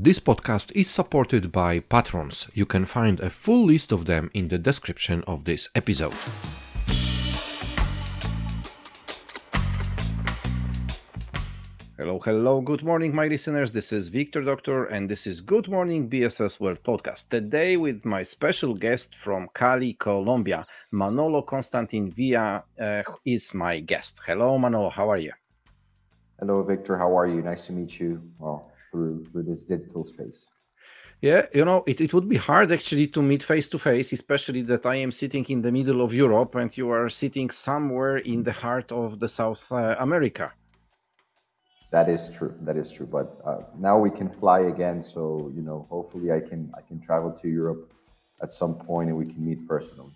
This podcast is supported by patrons. You can find a full list of them in the description of this episode. Hello, good morning, my listeners. This is Wiktor, Doktor, and this is Good Morning BSS World podcast. Today with my special guest from Cali, Colombia, Manolo Constain Villa is my guest. Hello, Manolo, how are you? Hello, Victor. How are you? Nice to meet you. Well, through this digital space. Yeah, it would be hard actually to meet face to face, especially that I am sitting in the middle of Europe and you are sitting somewhere in the heart of the South America. That is true. That is true. But now we can fly again. So, hopefully I can travel to Europe at some point and we can meet personally.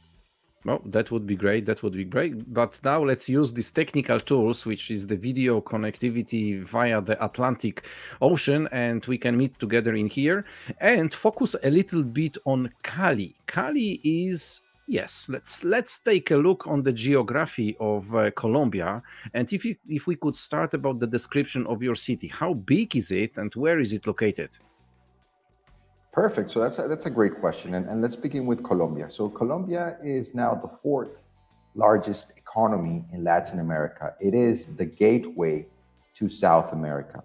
Well, that would be great. That would be great. But now let's use these technical tools, which is the video connectivity via the Atlantic Ocean, and we can meet together in here and focus a little bit on Cali. Cali is, yes, let's take a look on the geography of Colombia. And if we could start about the description of your city, how big is it and where is it located? Perfect. So that's a great question. And let's begin with Colombia. So Colombia is now the fourth largest economy in Latin America. It is the gateway to South America.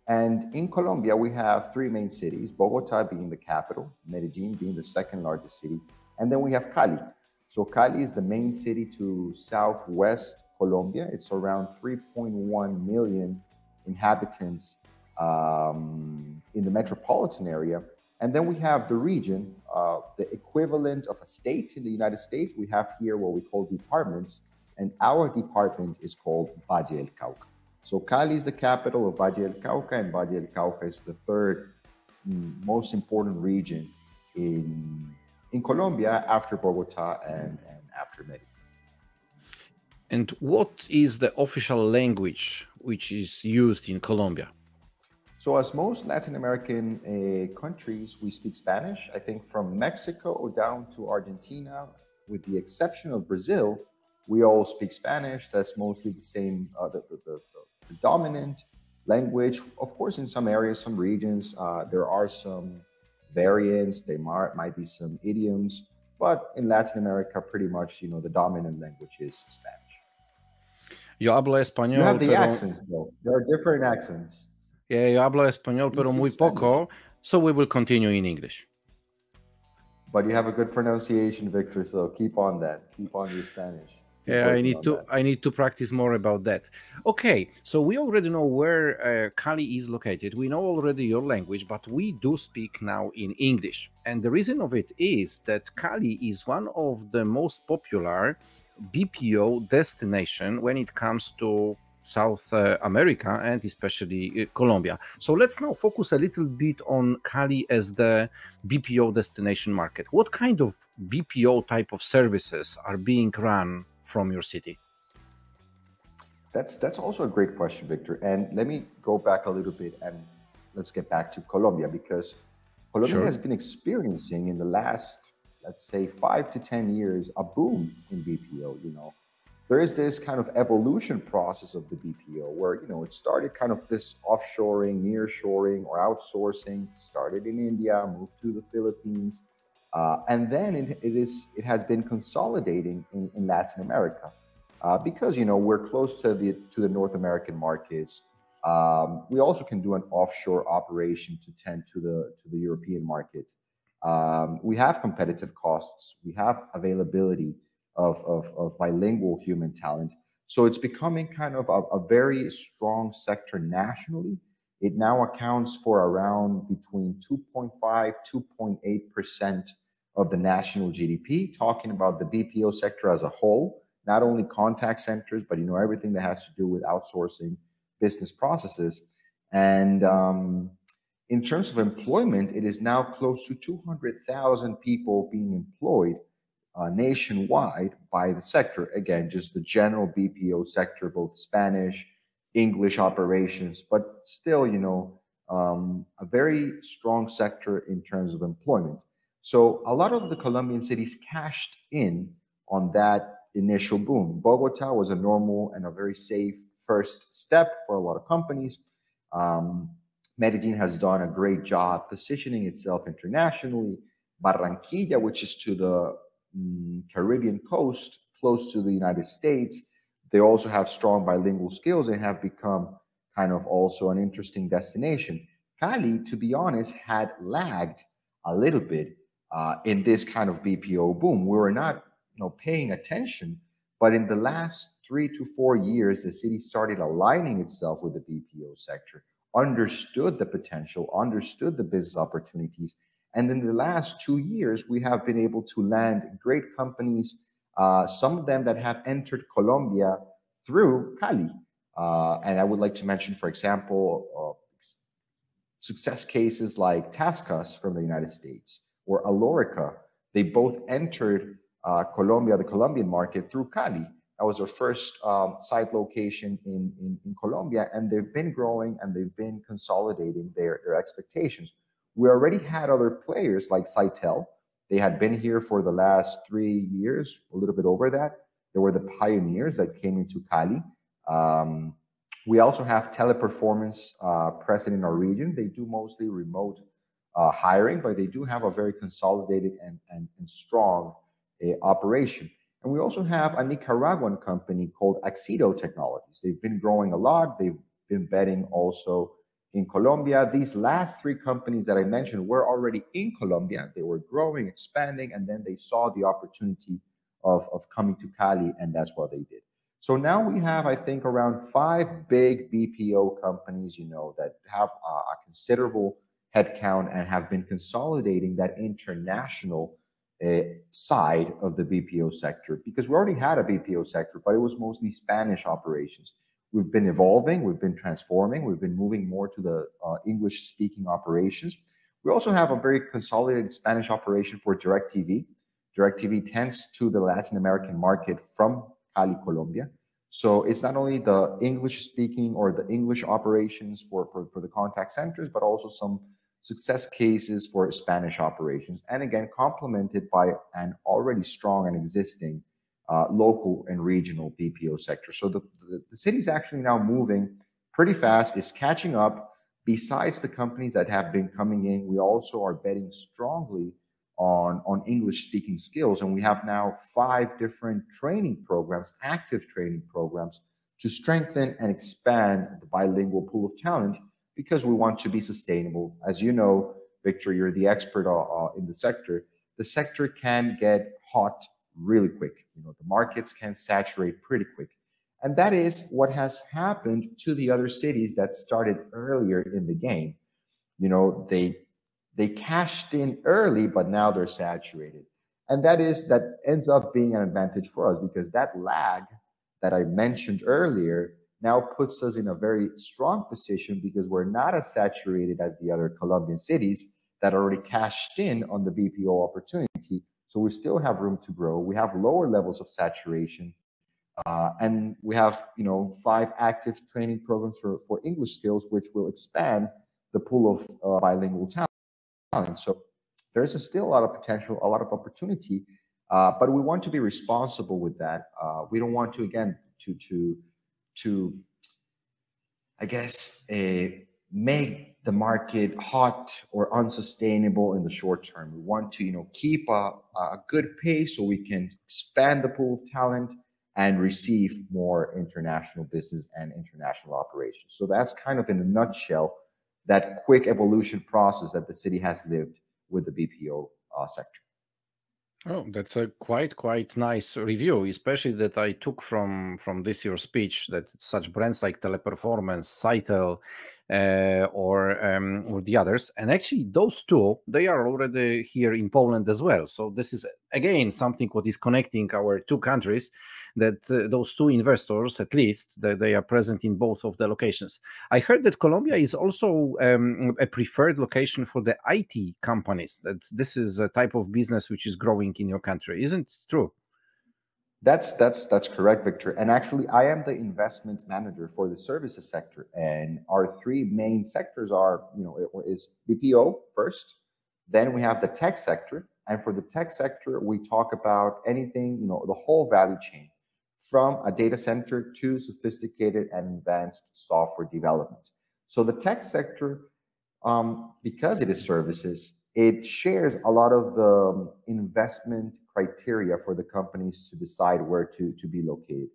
And in Colombia, we have three main cities, Bogota being the capital, Medellin being the second largest city, and then we have Cali. So Cali is the main city to southwest Colombia. It's around 3.1 million inhabitants in the metropolitan area. And then we have the region, the equivalent of a state in the United States. We have here what we call departments, and our department is called Valle del Cauca. So Cali is the capital of Valle del Cauca, and Valle del Cauca is the third most important region in Colombia after Bogota and after Medellin. And what is the official language which is used in Colombia? So as most Latin American countries, we speak Spanish. I think from Mexico down to Argentina, with the exception of Brazil, we all speak Spanish. That's mostly the same, the dominant language. Of course, in some areas, some regions, there are some variants. There might be some idioms, but in Latin America, pretty much, the dominant language is Spanish. Yo hablo español. You have the accents, though. There are different accents. Yeah, yo hablo español, pero muy poco, so we will continue in English. But you have a good pronunciation, Victor, so keep on that. Keep on your Spanish. Yeah, I need to practice more about that. Okay, so we already know where Cali is located. We know already your language, but we do speak now in English. And the reason of it is that Cali is one of the most popular BPO destination when it comes to South America and especially Colombia. So let's now focus a little bit on Cali as the BPO destination market. What kind of BPO type of services are being run from your city? That's also a great question, Victor. And let me go back a little bit and let's get back to Colombia, because Colombia has been experiencing in the last, let's say, 5 to 10 years, a boom in BPO. There is this kind of evolution process of the BPO where, it started kind of this offshoring, nearshoring, or outsourcing, started in India, moved to the Philippines, and then it has been consolidating in Latin America because, we're close to the North American markets. We also can do an offshore operation to tend to the European market. We have competitive costs. We have availability of bilingual human talent. So it's becoming kind of a very strong sector nationally. It now accounts for around between 2.5, 2.8% of the national GDP, talking about the BPO sector as a whole, not only contact centers, but everything that has to do with outsourcing business processes. And in terms of employment, it is now close to 200,000 people being employed nationwide by the sector. Again, just the general BPO sector, both Spanish, English operations, but still, a very strong sector in terms of employment. So a lot of the Colombian cities cashed in on that initial boom. Bogota was a normal and a very safe first step for a lot of companies. Medellin has done a great job positioning itself internationally. Barranquilla, which is to the Caribbean coast, close to the United States, they also have strong bilingual skills and have become kind of also an interesting destination. Cali, to be honest, had lagged a little bit in this kind of BPO boom. We were not, paying attention, but in the last 3 to 4 years, the city started aligning itself with the BPO sector, understood the potential, understood the business opportunities. And in the last 2 years, we have been able to land great companies, some of them that have entered Colombia through Cali. And I would like to mention, for example, success cases like Tascas from the United States or Alorica. They both entered Colombia, the Colombian market, through Cali. That was our first site location in Colombia, and they've been growing and they've been consolidating their expectations. We already had other players like Sitel. They had been here for the last 3 years, a little bit over that. They were the pioneers that came into Cali. We also have Teleperformance present in our region. They do mostly remote hiring, but they do have a very consolidated and strong operation. And we also have a Nicaraguan company called Axido Technologies. They've been growing a lot. They've been betting also in Colombia. These last three companies that I mentioned were already in Colombia. They were growing, expanding, and then they saw the opportunity of coming to Cali, and that's what they did. So now we have, I think, around 5 big BPO companies, that have a considerable headcount and have been consolidating that international side of the BPO sector, because we already had a BPO sector, but it was mostly Spanish operations. We've been evolving, we've been transforming, we've been moving more to the English-speaking operations. We also have a very consolidated Spanish operation for DirecTV. DirecTV tends to the Latin American market from Cali, Colombia. So it's not only the English-speaking or the English operations for the contact centers, but also some success cases for Spanish operations. And again, complemented by an already strong and existing local and regional BPO sector. So the city is actually now moving pretty fast, is catching up. Besides the companies that have been coming in, we also are betting strongly on English speaking skills. And we have now 5 different training programs, active training programs, to strengthen and expand the bilingual pool of talent, because we want to be sustainable. As you know, Victor, you're the expert in the sector. The sector can get hot really quick. The markets can saturate pretty quick. And that is what has happened to the other cities that started earlier in the game. They cashed in early, but now they're saturated. And that ends up being an advantage for us, because that lag that I mentioned earlier now puts us in a very strong position, because we're not as saturated as the other Colombian cities that already cashed in on the BPO opportunity. So we still have room to grow. We have lower levels of saturation. And we have, 5 active training programs for English skills, which will expand the pool of bilingual talent. So there's still a lot of potential, a lot of opportunity, but we want to be responsible with that. We don't want to, again, to I guess, make the market hot or unsustainable in the short term. We want to, keep a good pace so we can expand the pool of talent and receive more international business and international operations. So that's kind of in a nutshell that quick evolution process that the city has lived with the BPO sector. Oh, that's a quite nice review, especially that I took from this your speech, that such brands like Teleperformance, Sitel, or the others, and actually those two, they are already here in Poland as well. So this is again something what is connecting our two countries, that those two investors, at least, that they are present in both of the locations. I heard that Colombia is also a preferred location for the IT companies, that this is a type of business which is growing in your country. Isn't it true? That's correct, Victor. And actually, I am the investment manager for the services sector, and our 3 main sectors are, is BPO first, then we have the tech sector, and for the tech sector, we talk about anything, the whole value chain, from a data center to sophisticated and advanced software development. So the tech sector Because it is services, it shares a lot of the investment criteria for the companies to decide where to be located.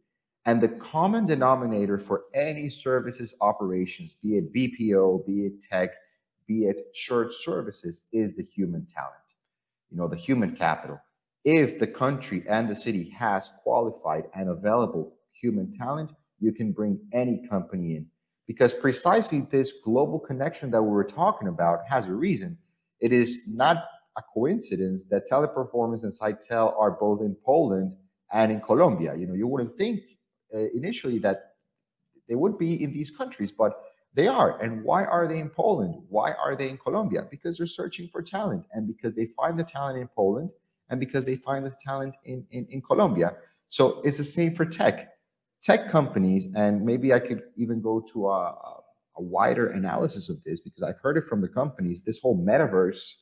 And the common denominator for any services operations, be it BPO, be it tech, be it shared services, is the human talent, the human capital. If the country and the city has qualified and available human talent, you can bring any company in. Because precisely this global connection that we were talking about has a reason. It is not a coincidence that Teleperformance and Sitel are both in Poland and in Colombia. You wouldn't think initially that they would be in these countries, but they are. And why are they in Poland? Why are they in Colombia? Because they're searching for talent, and because they find the talent in Poland, and because they find the talent in Colombia. So it's the same for tech. Tech companies, and maybe I could even go to a wider analysis of this, because I've heard it from the companies, this whole metaverse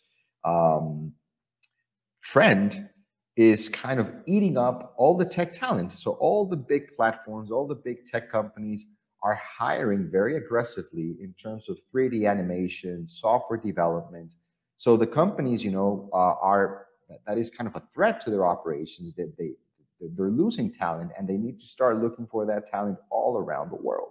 trend is kind of eating up all the tech talent. So all the big platforms, all the big tech companies are hiring very aggressively in terms of 3D animation, software development. So the companies, that is kind of a threat to their operations, that they're losing talent, and they need to start looking for that talent all around the world.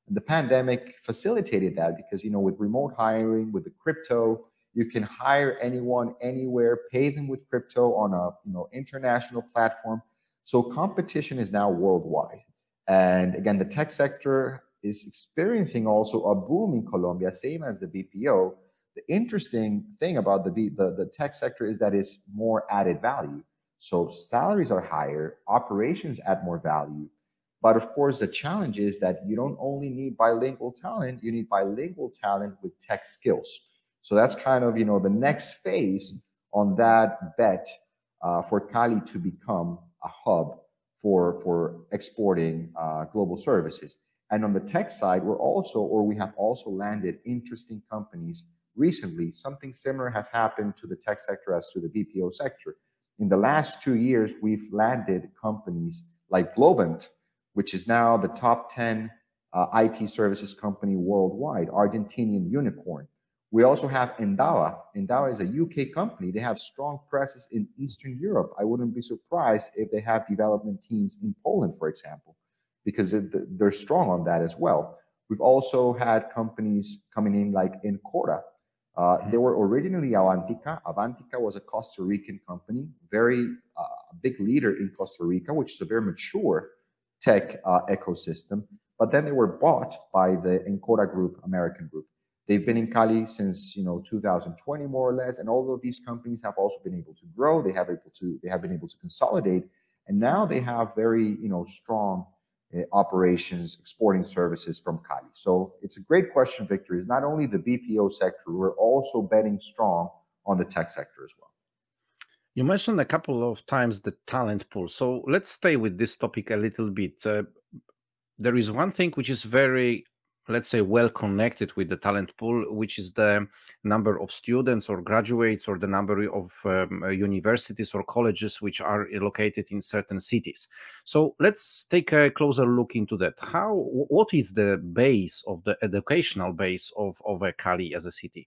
And the pandemic facilitated that, because, with remote hiring, with the crypto, you can hire anyone, anywhere, pay them with crypto on a international platform. So competition is now worldwide. And again, the tech sector is experiencing also a boom in Colombia, same as the BPO. The interesting thing about the tech sector is that it's more added value. So salaries are higher, operations add more value. But of course, the challenge is that you don't only need bilingual talent, you need bilingual talent with tech skills. So that's kind of, the next phase on that bet for Cali to become a hub for exporting global services. And on the tech side, we have also landed interesting companies recently. Something similar has happened to the tech sector as to the BPO sector. In the last 2 years, we've landed companies like Globant, which is now the top 10 IT services company worldwide, Argentinian unicorn. We also have Endava. Endava is a UK company. They have strong presence in Eastern Europe. I wouldn't be surprised if they have development teams in Poland, for example, because they're strong on that as well. We've also had companies coming in like Encora. They were originally Avantica. Avantica was a Costa Rican company, very big leader in Costa Rica, which is a very mature tech ecosystem. But then they were bought by the Encora Group, American group. They've been in Cali since 2020 more or less, and although these companies have also been able to grow, they have been able to consolidate, and now they have very strong operations exporting services from Cali. So it's a great question, Victor. It's not only the BPO sector, we're also betting strong on the tech sector as well. You mentioned a couple of times the talent pool. So let's stay with this topic a little bit. There is one thing which is very, let's say, well connected with the talent pool, which is the number of students or graduates, or the number of universities or colleges which are located in certain cities. So let's take a closer look into that. What is the base of the educational base of Cali as a city?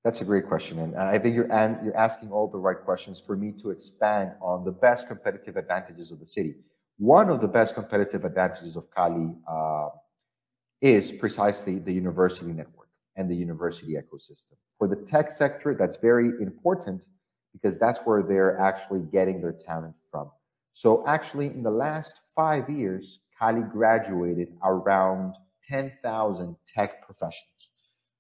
That's a great question, and I think you're asking all the right questions for me to expand on the best competitive advantages of the city. One of the best competitive advantages of Cali is precisely the university network and the university ecosystem. For the tech sector, that's very important, because that's where they're actually getting their talent from. So actually, in the last 5 years, Cali graduated around 10,000 tech professionals.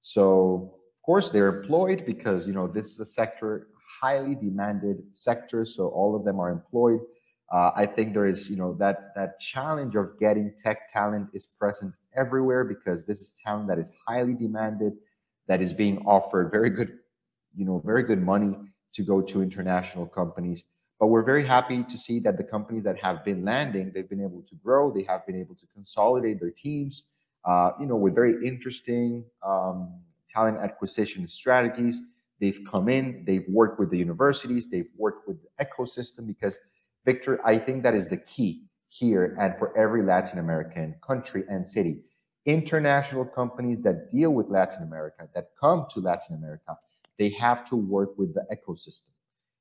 So of course, they're employed because this is a sector, highly demanded sector, so all of them are employed. I think there is that challenge of getting tech talent is present everywhere, because this is talent that is highly demanded, that is being offered very good money to go to international companies. But we're very happy to see that the companies that have been landing, they've been able to grow, they have been able to consolidate their teams, with very interesting talent acquisition strategies. They've come in, they've worked with the universities, they've worked with the ecosystem, because Victor, I think that is the key here and for every Latin American country and city. International companies that deal with Latin America, that come to Latin America, they have to work with the ecosystem.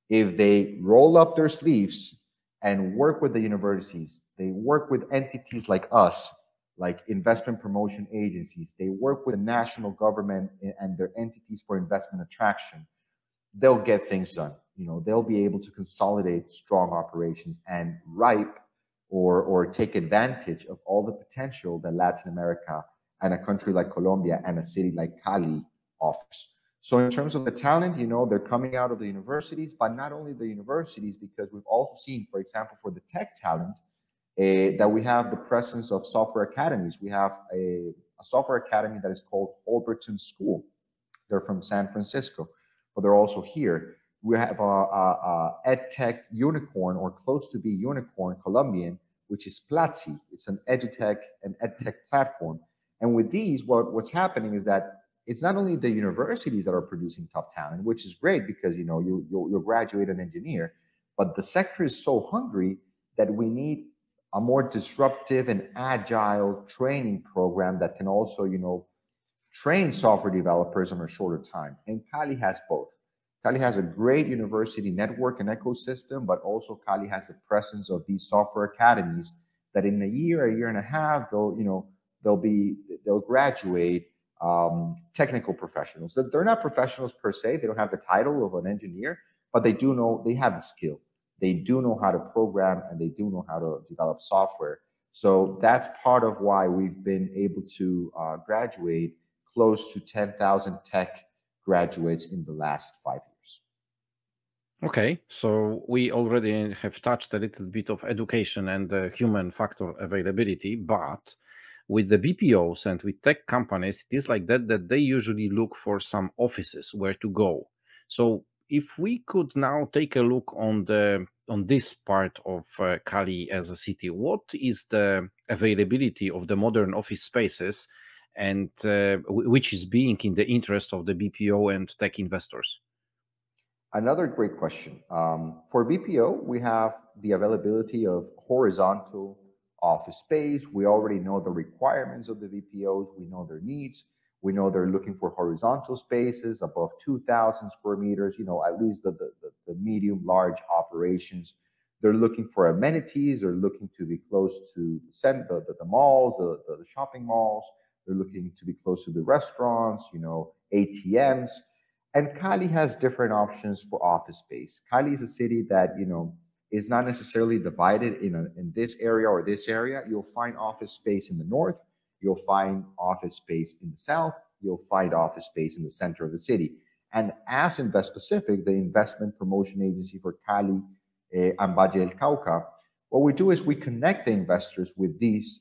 If they roll up their sleeves and work with the universities, they work with entities like us, like investment promotion agencies, they work with the national government and their entities for investment attraction, they'll get things done. You know, they'll be able to consolidate strong operations and ripe or take advantage of all the potential that Latin America and a country like Colombia and a city like Cali offers. So in terms of the talent, you know, they're coming out of the universities, but not only the universities, because we've also seen, for example, for the tech talent, that we have the presence of software academies. We have a software academy that is called Overton School. They're from San Francisco, but they're also here. We have a edtech unicorn, or close to be unicorn, Colombian, which is Platzi. It's an edutech and edtech platform. And with these, what's happening is that it's not only the universities that are producing top talent, which is great because you know you'll graduate an engineer, but the sector is so hungry that we need a more disruptive and agile training program that can also, you know, train software developers in a shorter time. And Cali has both. Cali has a great university network and ecosystem, but also Cali has the presence of these software academies that in a year and a half, they'll graduate technical professionals. They're not professionals per se. They don't have the title of an engineer, but they do know, they have the skill. They do know how to program and they do know how to develop software. So that's part of why we've been able to graduate close to 10,000 tech graduates in the last 5 years. Okay, so we already have touched a little bit of education and the human factor availability, but with the BPOs and with tech companies, it is like that they usually look for some offices where to go. So if we could now take a look on this part of Cali as a city, what is the availability of the modern office spaces, and which is being in the interest of the BPO and tech investors? Another great question. For BPO, we have the availability of horizontal office space. We already know the requirements of the BPOs. We know their needs. We know they're looking for horizontal spaces above 2,000 square meters, you know, at least the medium, large operations. They're looking for amenities. They're looking to be close to the malls, the shopping malls. They're looking to be close to the restaurants, you know, ATMs. And Cali has different options for office space. Cali is a city that, you know, is not necessarily divided in this area or this area. You'll find office space in the north. You'll find office space in the south. You'll find office space in the center of the city. And as Invest Specific, the investment promotion agency for Cali and Valle del Cauca, what we do is we connect the investors with these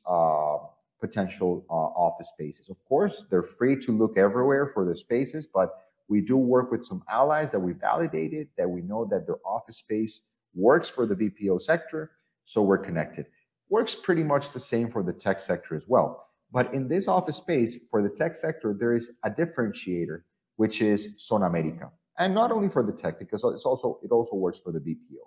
potential office spaces. Of course, they're free to look everywhere for their spaces, but we do work with some allies that we validated, that we know that their office space works for the BPO sector, so we're connected. Works pretty much the same for the tech sector as well. But in this office space, for the tech sector, there is a differentiator, which is Zona America. And not only for the tech, because it also works for the BPO.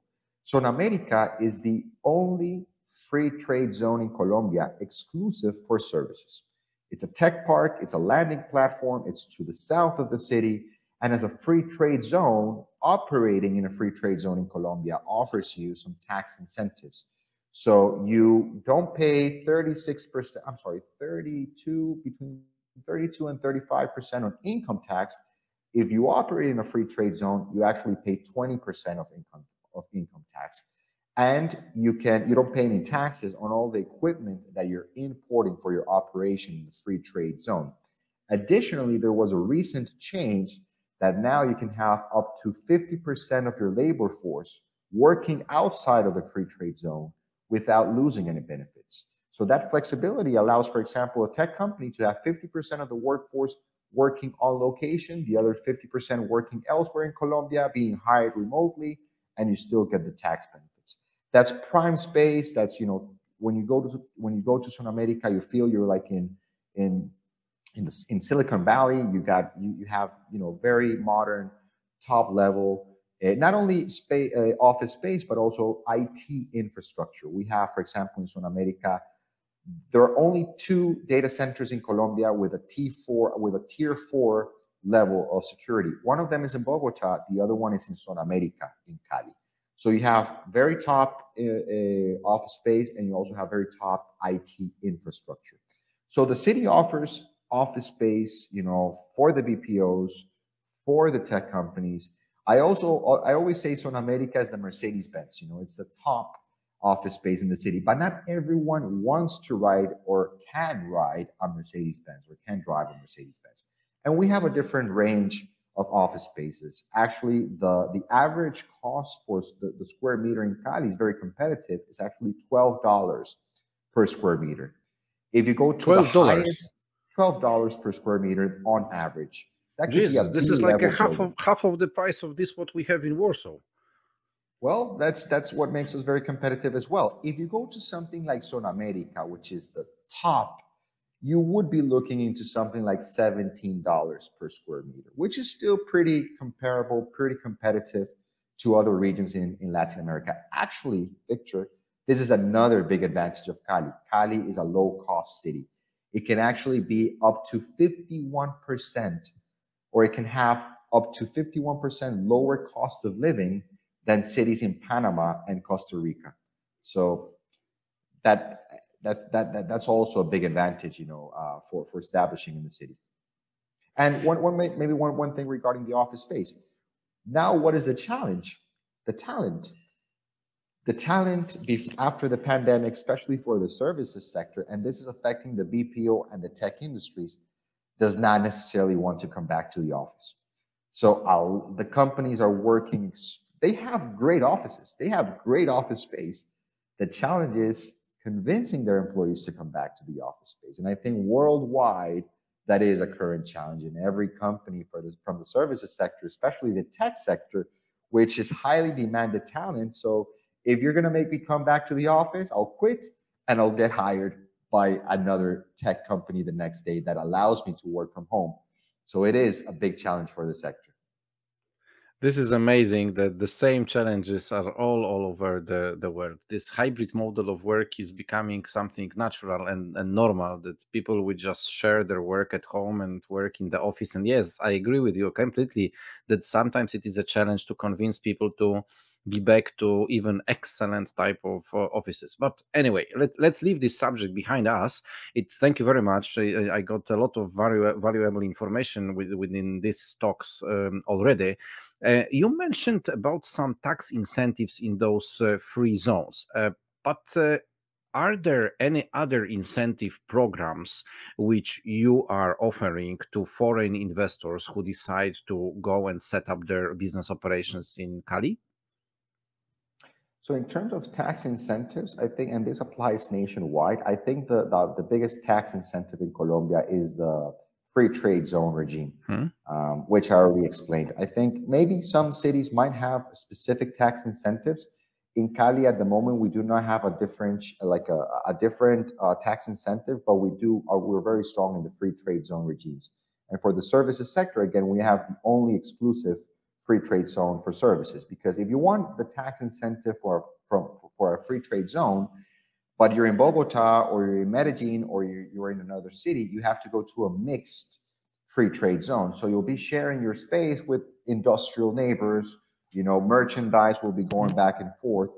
Zona America is the only free trade zone in Colombia exclusive for services. It's a tech park, it's a landing platform, it's to the south of the city, and as a free trade zone, operating in a free trade zone in Colombia offers you some tax incentives. So you don't pay 36%, I'm sorry, 32, between 32 and 35% on income tax. If you operate in a free trade zone, you actually pay 20% of income tax. And you don't pay any taxes on all the equipment that you're importing for your operation in the free trade zone. Additionally, there was a recent change that now you can have up to 50% of your labor force working outside of the free trade zone without losing any benefits. So that flexibility allows, for example, a tech company to have 50% of the workforce working on location, the other 50% working elsewhere in Colombia, being hired remotely, and you still get the tax benefits. That's prime space. That's, you know, when you go to Zona America, you feel you're like in Silicon Valley. You have, you know, very modern, top level, not only office space, but also IT infrastructure. We have, for example, in Zona America, There are only 2 data centers in Colombia with a tier 4 level of security. One of them is in Bogota, the other one is in Zona America in Cali. So you have very top office space, and you also have very top IT infrastructure. So the city offers office space, for the BPOs, for the tech companies. I always say Zona America is the Mercedes-Benz. It's the top office space in the city, but not everyone wants to ride or can ride a Mercedes-Benz or can drive a Mercedes-Benz. And we have a different range of office spaces. Actually, the average cost for the square meter in Cali is very competitive. It's actually $12 per square meter. If you go to the highest, $12 per square meter on average. That could Jesus, be this is like a half of the price of this what we have in Warsaw. Well, that's what makes us very competitive as well. If you go to something like Zona America, which is the top, you would be looking into something like $17 per square meter, which is still pretty comparable, pretty competitive to other regions in Latin America. Actually, Victor, this is another big advantage of Cali. Cali is a low-cost city. It can actually be up to 51%, or it can have up to 51% lower cost of living than cities in Panama and Costa Rica. So that's also a big advantage, for establishing in the city. And one thing regarding the office space. Now, what is the challenge? The talent. The talent after the pandemic, especially for the services sector, and this is affecting the BPO and the tech industries, does not necessarily want to come back to the office. So the companies are working. They have great offices. They have great office space. The challenge is convincing their employees to come back to the office space. And I think worldwide, that is a current challenge in every company from the services sector, especially the tech sector, which is highly demanded talent. So if you're going to make me come back to the office, I'll quit and I'll get hired by another tech company the next day that allows me to work from home. So it is a big challenge for the sector. This is amazing that the same challenges are all over the world. This hybrid model of work is becoming something natural and normal, that people will just share their work at home and work in the office. And yes, I agree with you completely that sometimes it is a challenge to convince people to be back to even excellent type of offices. But anyway, let's leave this subject behind us. Thank you very much. I got a lot of valuable information within these talks already. You mentioned about some tax incentives in those free zones, but are there any other incentive programs which you are offering to foreign investors who decide to go and set up their business operations in Cali? So in terms of tax incentives, I think, and this applies nationwide, I think the biggest tax incentive in Colombia is the free trade zone regime, which I already explained. I think maybe some cities might have specific tax incentives. In Cali at the moment, we do not have a different tax incentive, but we're very strong in the free trade zone regimes. And for the services sector, again, we have the only exclusive free trade zone for services, because if you want the tax incentive for a free trade zone, but you're in Bogota or you're in Medellin or you're in another city, you have to go to a mixed free trade zone. So you'll be sharing your space with industrial neighbors, merchandise will be going back and forth.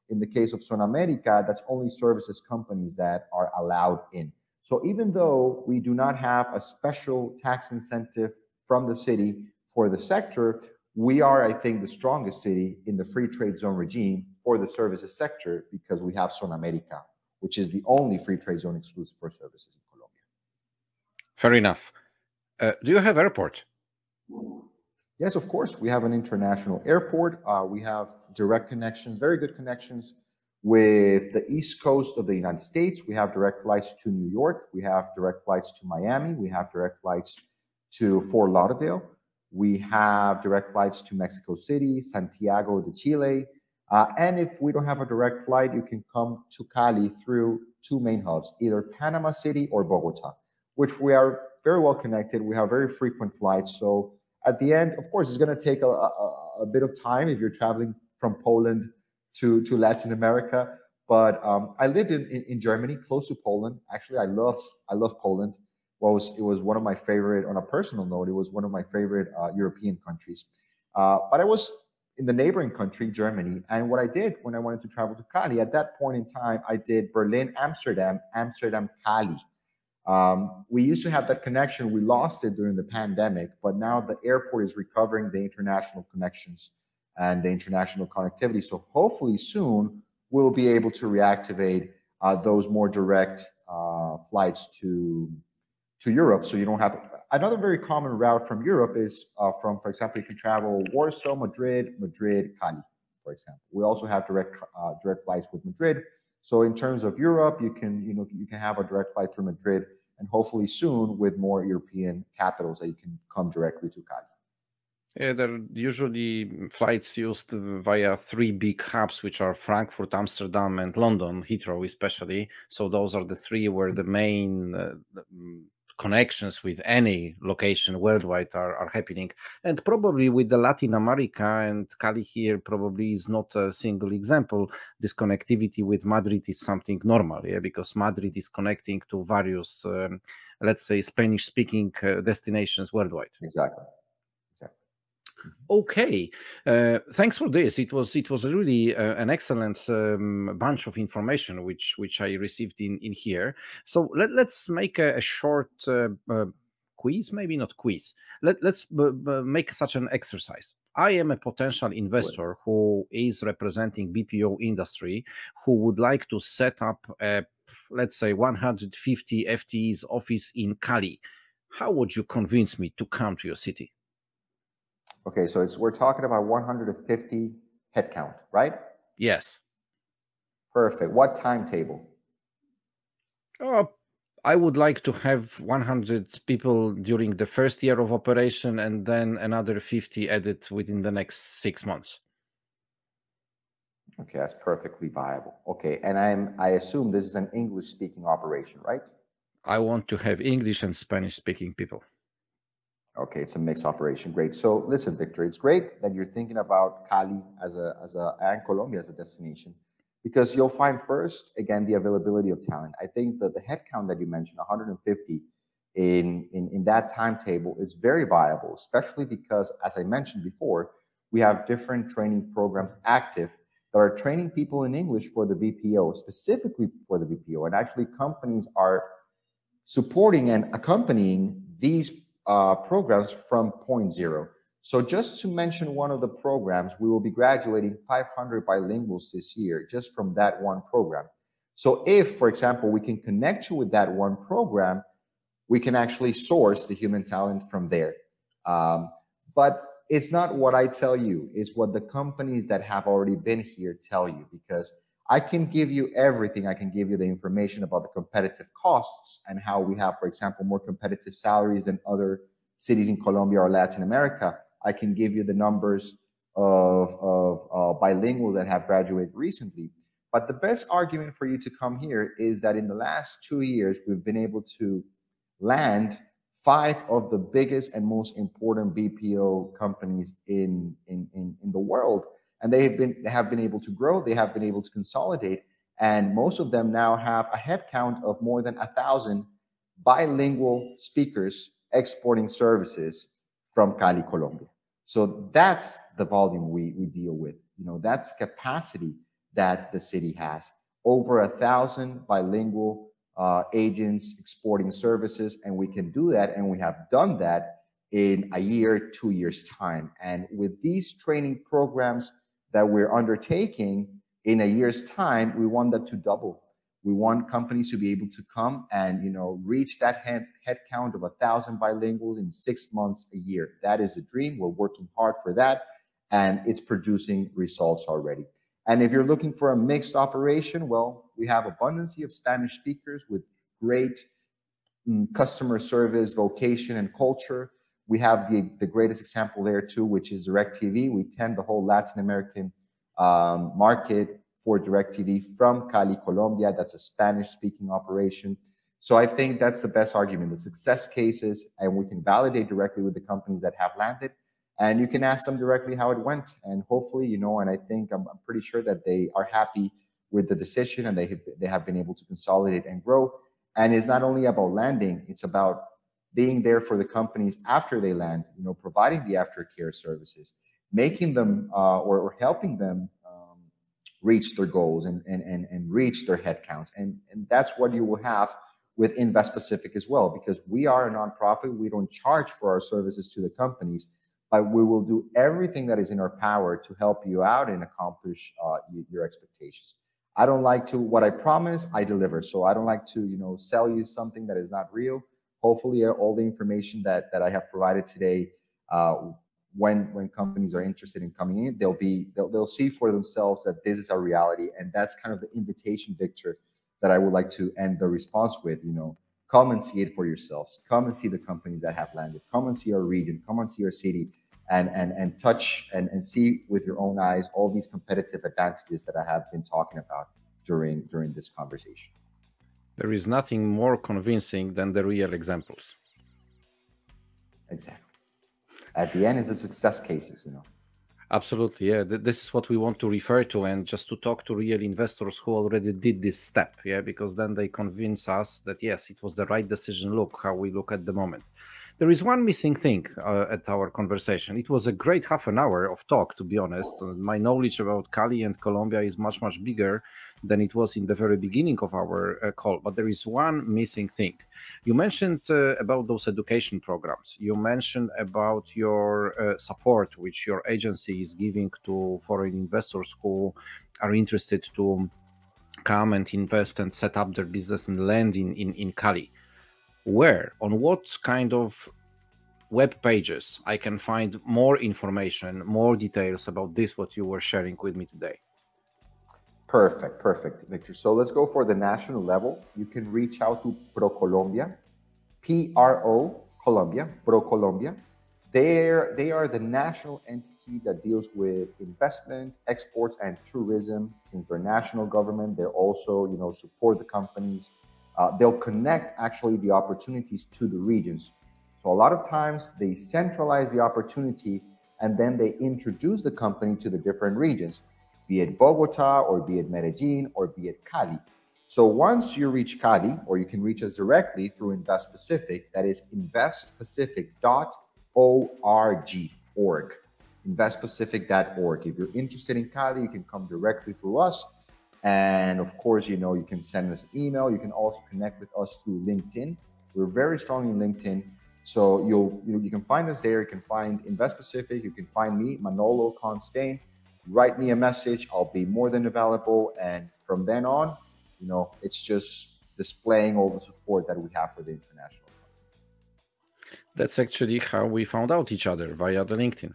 In the case of Zona America, that's only services companies that are allowed in. So even though we do not have a special tax incentive from the city for the sector, we are, I think, the strongest city in the free trade zone regime for the services sector, because we have Zona America, which is the only free trade zone exclusive for services in Colombia. Fair enough. Do you have airport? Yes, of course. We have an international airport. We have direct connections, very good connections with the East Coast of the United States. We have direct flights to New York. We have direct flights to Miami. We have direct flights to Fort Lauderdale. We have direct flights to Mexico City, Santiago de Chile. And if we don't have a direct flight, you can come to Cali through 2 main hubs, either Panama City or Bogota, which we are very well connected. We have very frequent flights. So at the end, of course, it's going to take a bit of time if you're traveling from Poland to Latin America. But I lived in Germany, close to Poland. Actually, I love Poland. Well, it was one of my favorite, on a personal note, it was one of my favorite European countries. But I was in the neighboring country, Germany. And what I did when I wanted to travel to Cali, at that point in time, I did Berlin, Amsterdam, Amsterdam, Cali. We used to have that connection. We lost it during the pandemic, but now the airport is recovering the international connections and the international connectivity. So hopefully soon we'll be able to reactivate those more direct flights to Europe. So you don't have another very common route from Europe is from, for example, if you travel Warsaw, Madrid, Madrid, Cali, for example. We also have direct flights with Madrid. So in terms of Europe, you can have a direct flight through Madrid, and hopefully soon with more European capitals that you can come directly to Cali. Yeah, there are usually flights used via three big hubs, which are Frankfurt, Amsterdam, and London, Heathrow especially. So those are the three where the main connections with any location worldwide are happening. And probably with the Latin America and Cali here probably is not a single example. This connectivity with Madrid is something normal, yeah, because Madrid is connecting to various, let's say, Spanish-speaking destinations worldwide. Exactly. Okay, thanks for this. It was really an excellent bunch of information which I received in here. So let's make a short quiz, maybe not quiz. Let's make such an exercise. I am a potential investor who is representing BPO industry, who would like to set up a, let's say, 150 FTEs office in Cali. How would you convince me to come to your city? Okay, so we're talking about 150 headcount, right? Yes. Perfect. What timetable? I would like to have 100 people during the first year of operation and then another 50 added within the next 6 months. Okay, that's perfectly viable. Okay, and I assume this is an English-speaking operation, right? I want to have English and Spanish-speaking people. Okay, it's a mixed operation. Great. So listen, Victor, it's great that you're thinking about Cali and Colombia as a destination, because you'll find first, again, the availability of talent. I think that the headcount that you mentioned, 150 in that timetable, is very viable, especially because, as I mentioned before, we have different training programs active that are training people in English for the BPO, specifically for the BPO. And actually companies are supporting and accompanying these programs from point zero. So just to mention one of the programs, we will be graduating 500 bilinguals this year just from that one program. So if, for example, we can connect you with that one program, we can actually source the human talent from there. But it's not what I tell you, it's what the companies that have already been here tell you, because I can give you everything. I can give you the information about the competitive costs and how we have, for example, more competitive salaries than other cities in Colombia or Latin America. I can give you the numbers of bilinguals that have graduated recently. But the best argument for you to come here is that in the last 2 years, we've been able to land 5 of the biggest and most important BPO companies in the world. And they have been able to grow, they have been able to consolidate, and most of them now have a headcount of more than 1,000 bilingual speakers exporting services from Cali, Colombia. So that's the volume we deal with. You know, that's capacity that the city has. Over 1,000 bilingual agents exporting services, and we can do that, and we have done that in a year, 2 years time. And with these training programs that we're undertaking in a year's time, we want that to double. We want companies to be able to come and, you know, reach that head count of 1,000 bilinguals in 6 months, a year. That is a dream. We're working hard for that, and it's producing results already. And if you're looking for a mixed operation, well, we have abundance of Spanish speakers with great customer service, vocation, and culture. We have the greatest example there too, which is DirecTV. We tend the whole Latin American market for DirecTV from Cali, Colombia. That's a Spanish-speaking operation. So I think that's the best argument, the success cases, and we can validate directly with the companies that have landed. And you can ask them directly how it went. And hopefully, you know, and I think I'm pretty sure that they are happy with the decision, and they have been able to consolidate and grow. And it's not only about landing; it's about being there for the companies after they land. Providing the aftercare services, making them or helping them reach their goals and reach their headcounts. And that's what you will have with Invest Pacific as well, because we are a nonprofit. We don't charge for our services to the companies, but we will do everything that is in our power to help you out and accomplish your expectations. I don't like to, what I promise, I deliver. So I don't like to, sell you something that is not real. Hopefully all the information that I have provided today, when companies are interested in coming in, they'll see for themselves that this is our reality. And that's kind of the invitation, Victor, that I would like to end the response with. Come and see it for yourselves. Come and see the companies that have landed. Come and see our region. Come and see our city, and touch and see with your own eyes all these competitive advantages that I have been talking about during this conversation. There is nothing more convincing than the real examples. Exactly. At the end is the success cases, Absolutely, yeah. This is what we want to refer to, and just to talk to real investors who already did this step, yeah, because then they convince us that yes, it was the right decision. Look how we look at the moment. There is one missing thing at our conversation. It was a great half an hour of talk, to be honest. My knowledge about Cali and Colombia is much, much bigger than it was in the very beginning of our call. But there is one missing thing. You mentioned about those education programs. You mentioned about your support, which your agency is giving to foreign investors who are interested to come and invest and set up their business and land in Cali. Where, on what kind of web pages I can find more information, more details about this, what you were sharing with me today? Perfect, Victor. So let's go for the national level. You can reach out to ProColombia, PRO Colombia, ProColombia. They are the national entity that deals with investment, exports, and tourism. Since they're national government, they're also, support the companies. They'll connect actually the opportunities to the regions. So a lot of times they centralize the opportunity and then they introduce the company to the different regions, be it Bogota or be it Medellin or be it Cali. So once you reach Cali, or you can reach us directly through Invest Pacific, that is investpacific.org, investpacific.org. If you're interested in Cali, you can come directly through us. And of course, you can send us an email. You can also connect with us through LinkedIn. We're very strong in LinkedIn. So you can find us there. You can find Invest Pacific. You can find me, Manolo Constain. Write me a message. I'll be more than available. And from then on, it's just displaying all the support that we have for the international company. That's actually how we found out each other, via the LinkedIn.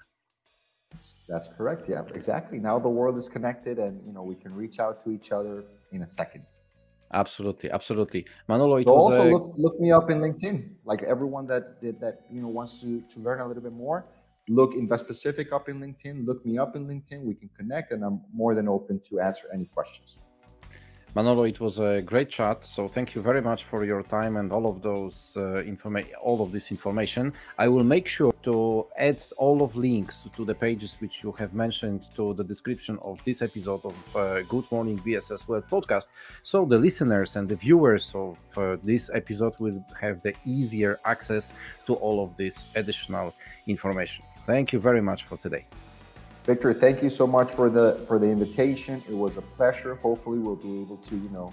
That's correct. Yeah, exactly. Now the world is connected, and we can reach out to each other in a second. Absolutely. Manolo, so also look me up in LinkedIn. Like everyone that wants to learn a little bit more, look Invest Pacific up in LinkedIn. Look me up in LinkedIn. We can connect, and I'm more than open to answer any questions. Manolo, it was a great chat. So thank you very much for your time and all of those all of this information. I will make sure to add all of links to the pages which you have mentioned to the description of this episode of Good Morning BSS World podcast. So the listeners and the viewers of this episode will have the easier access to all of this additional information. Thank you very much for today. Victor, thank you so much for the invitation. It was a pleasure. Hopefully we'll be able to,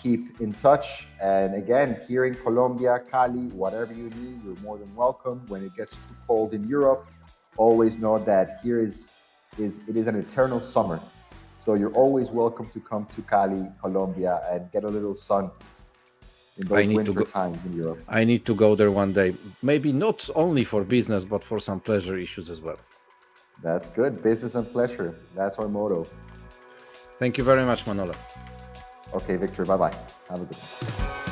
keep in touch. And again, here in Colombia, Cali, whatever you need, you're more than welcome. When it gets too cold in Europe, always know that here it is an eternal summer. So you're always welcome to come to Cali, Colombia, and get a little sun in those winter times in Europe. I need to go there one day. Maybe not only for business, but for some pleasure issues as well. That's good. Business and pleasure. That's our motto. Thank you very much, Manolo. Okay, Victor. Bye-bye. Have a good one.